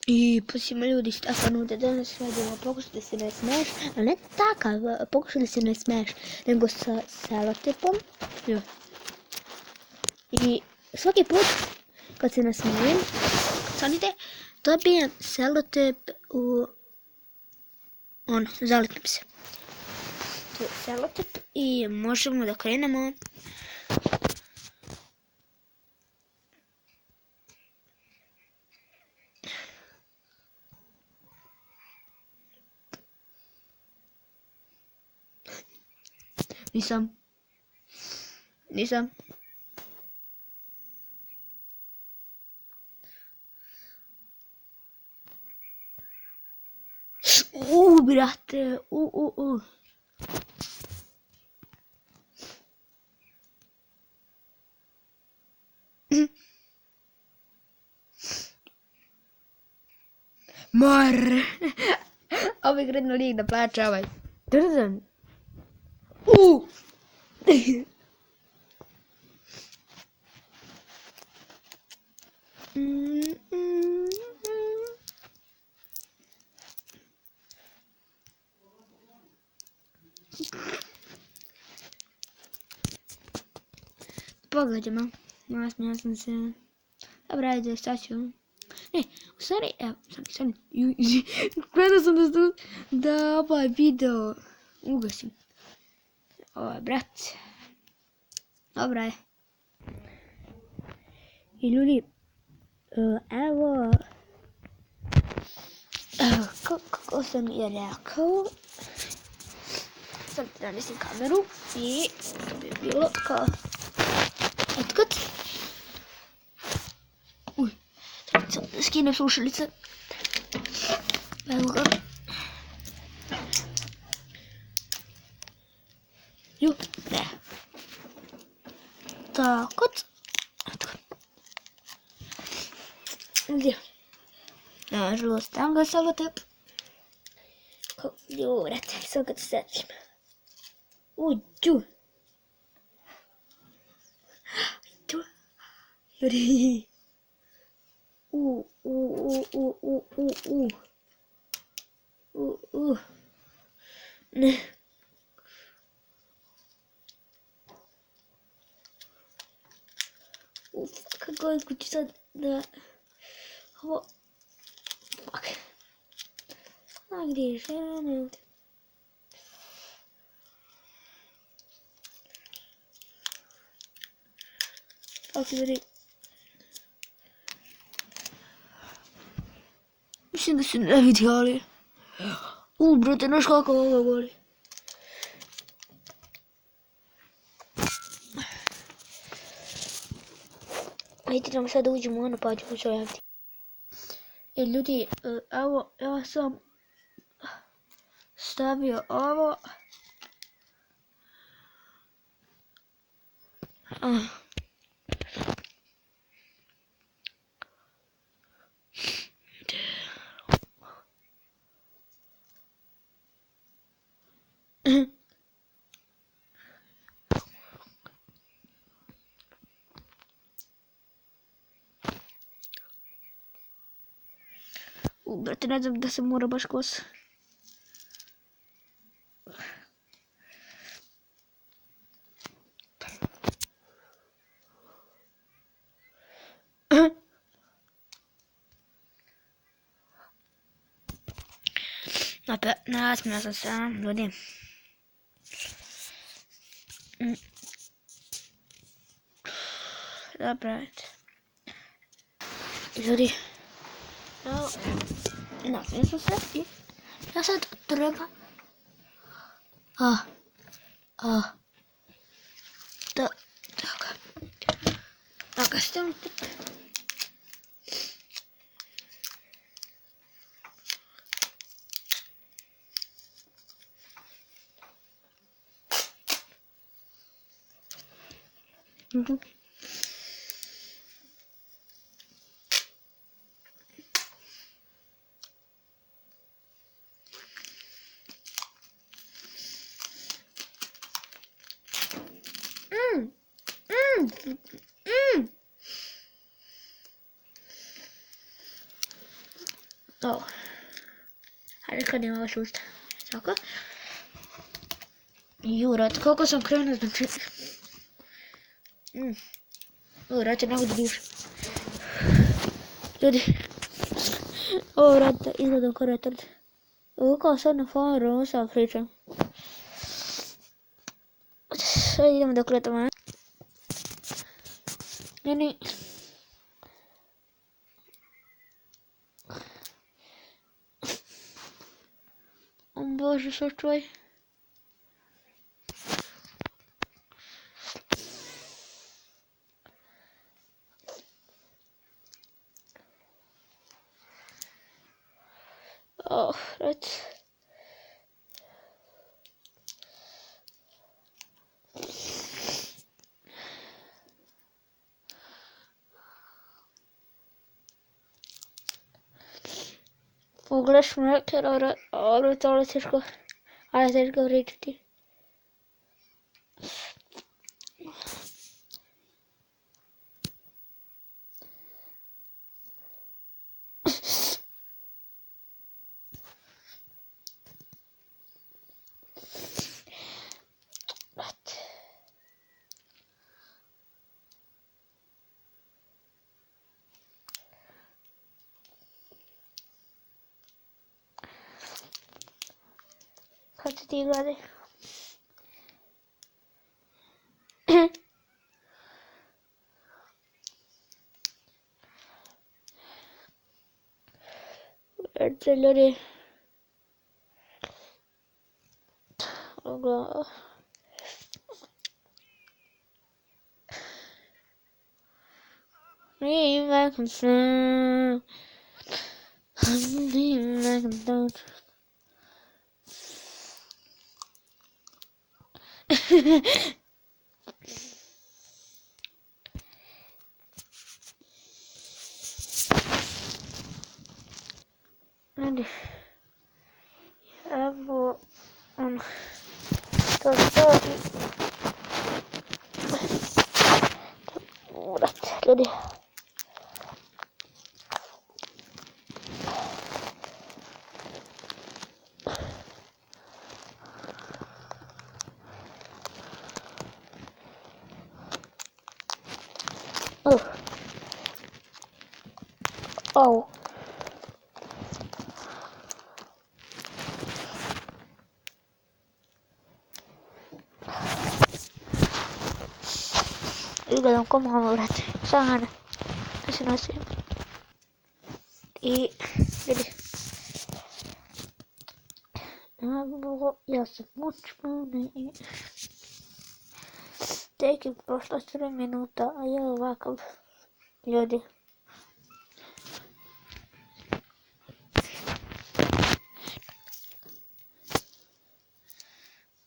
I prosimo ljudi Stefanu da danas radimo pokušaj da se ne smeješ, a ne takav pokušaj da se ne smeješ, nego sa selotipom. I svaki put kad se nasmijem, sadite, dobijem selotip u zaletim se. To je selotip i možemo da krenemo. Nisam. Brate, Mar. Ovaj gredno lijek da plaća ovaj. Drdan. Pogledajmo. Nasmijao sam se. Dobra, ajde, šta ću? Ne, u stvari, evo, sam, gledao sam da ovaj video ugasim. Ovaj, brat. Dobra je. I ljudi, evo, kako sam je rekao, sad nanesim kameru i to bi bilo kao otkad. Sad skinem slušalice. Evo ga. Ne. Tako. Gdje? Nažalost, tam ga selotip. Vrate, sad kad se setim. Tu. Juri. Ne. Kako je kući sad da... Ovo... Fuck. A gdje je žena ovdje? Fuck, ljudi. Mislim da se ne vidi, ali... brate, znaš kako ovo boli. Ajde nam sada uđemo u ono pa ćemo se javiti. Ljudi, evo, ja sam stavio ovo. Brate, ne znam da se mora baš kosa. Nasmijao sam se, ljudi. Dobro, ajde. Ljudi. Evo, nasmijao sam se i ja sad treba... Da ga stavim. Ja. Här kan det vara sjukt. Saker. Juuret, koko som krönat med juuret ja nagu tuli. Jadi, juuret isod on korjatatud. Aga sarnane faar on osa Freedom. Sai niimoodi korjatama. Ja nii. On Boże soczłaj. Oh, rätt. Fåglars märker har talat till sko. Alla till sko riktigt. Kanske 10 grader. Eller det. Och me back and slow. I'm back and down. And jag var en dator året ledig. Oh. Yllätän komamuuret. Saan sen asian. Eli ja se muuttuminen teki prosto 3 minuuttia ajaa vaikka jodi.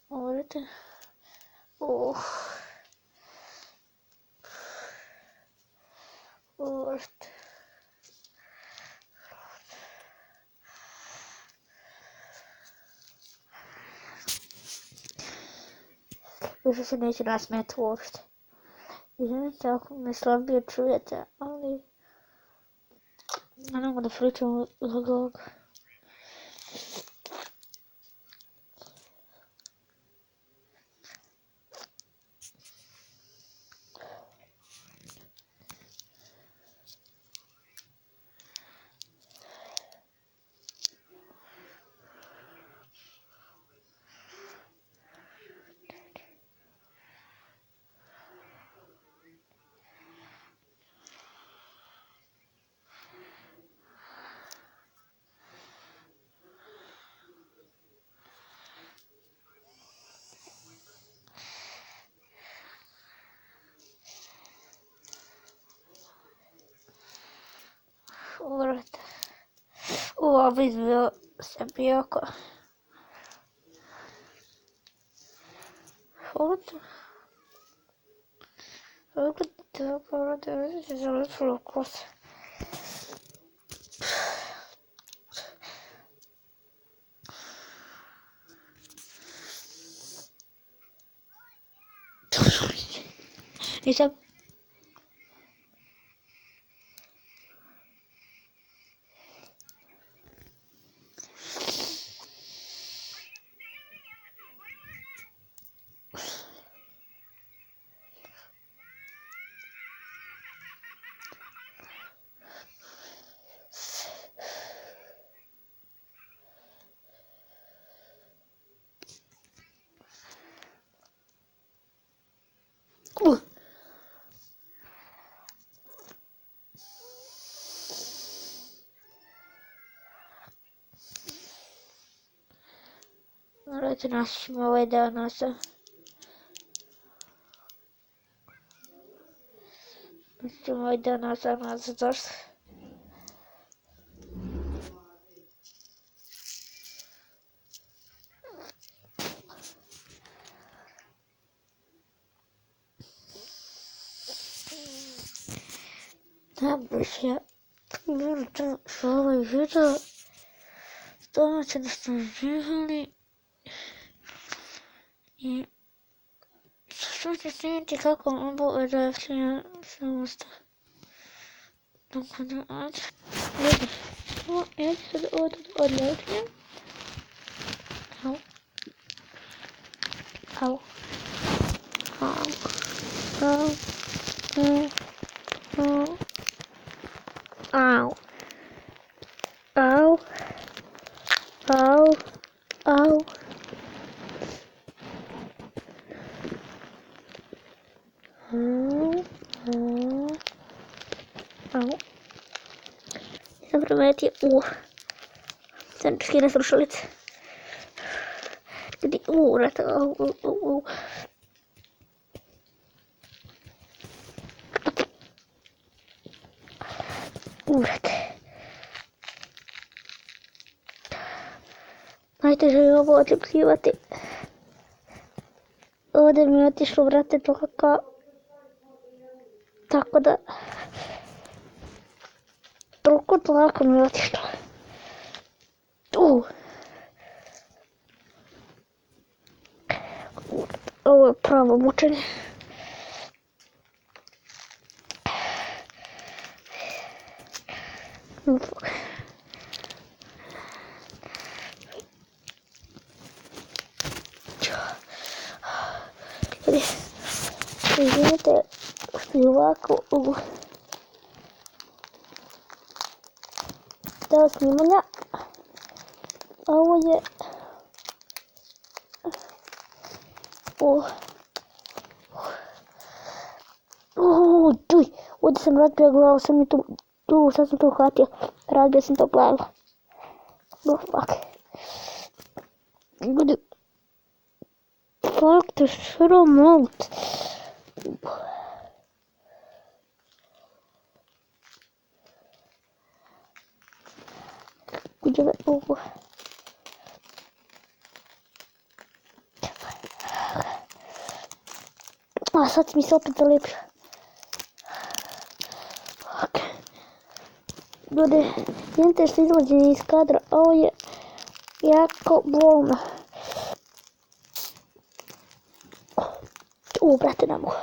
Olet. Olet. Jos se ei sinä menet tuosta. Ja sen saa kun me slabia tröjätä oli. Mä en ole flyttat lagog. Olet. Avizio se bioko. Olet. Olet. Se oli frukost. Isä. Dajte naćemo ovaj deo nosa. Naćemo ovaj deo nosa nazad. Najbolje vjerujte što ovaj video domaće da ste uživali i što ću snimiti kako mogu redakcija samosta. Tako da ajde. Ljudi, ja ću sad odljetim. Au. Au. Au. Au. Au. Au. Au. Au. Au. Sam primetio centrskine slušalice. Gdje, vrata, vrate. Najteže je ovo odljepljivati. Ovdje mi je otišlo, vrate, dlaka. Tako da... Toliko dlaka mi je otišlo. Ovo je pravo mučenje. Izvinite što je ovako deo snimanja. Ovo je čuj, ovdje sam razbio glavu, sam mi tu, sad sam to uhvatio, razbio sam to glavu. Oh fuck. Ljudi, fuck the sramot. Gdje ovo? A sad mi se opet zalepio. Fuck. Ljudi, vidite što izlađenje iz kadra, ovo je jako bolno. Brate, ne mogu.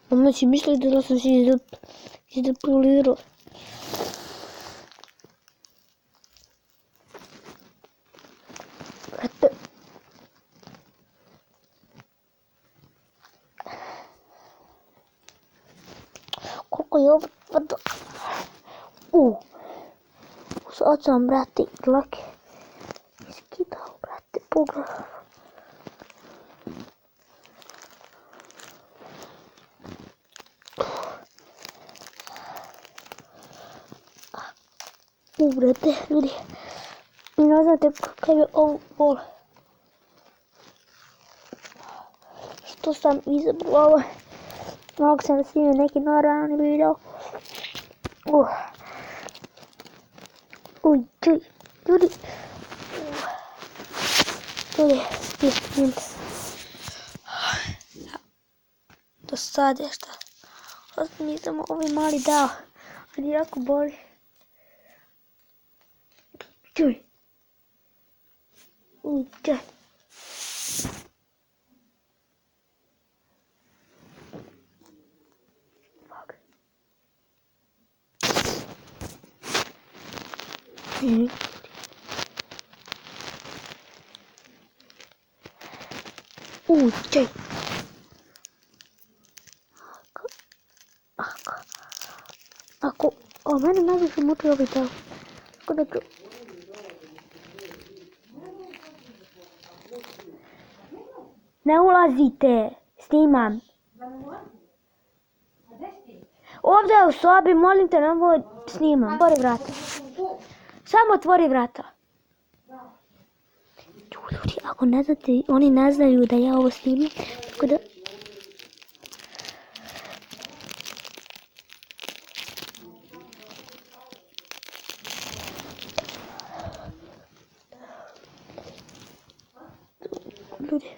Mama će misliti da sam se izdepolirao. Koliko je ovo tvrdo. Sad sam, brate, dlake iskidao, brate, pogledaj. Brate, ljudi, i ne znate kakav je ovo bol. Što sam izabrao ovo? Mogu sam da snimim neki normalni video. Čuj, ljudi. Ljudi, spijete. Do sad je šta. Nisam ovaj mali dao, ali jako boli. Čuj. Čuj. Čuj. Ako, mene najviše muči ovaj dao. Tako da ću... Ne ulazite, snimam. Ovdje u sobi, molim te, nemoj snimam. Otvori vrata. Samo otvori vrata. Ljudi, ako ne znate, oni ne znaju da ja ovo snimam. Tako da... Ljudi.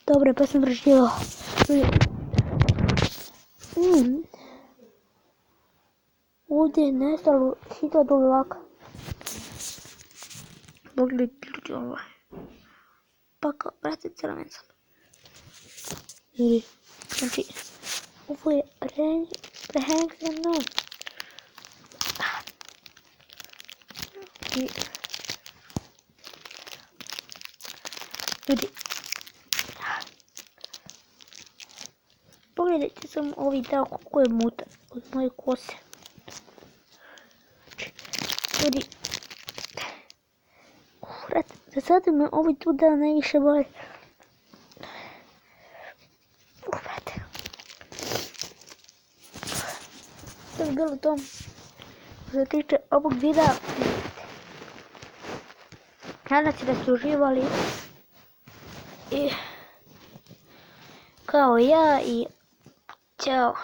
Dobro, pa sam proživjela. Ovdje je nestalo 1000 laka. Pogledajte ljudi ovo. Pa kao, brate, crven sam. Ljudi, znači, ovo je prehengsano. Ljudi, pogledajte samo ovaj dao kako je mutan od moje kose. Ljudi, brate, za sada me ovaj tu dao najviše boli. Brate. To bi bilo to. Što se tiče ovog videa. Nadam se da ste uživali. I kao ja i ćao.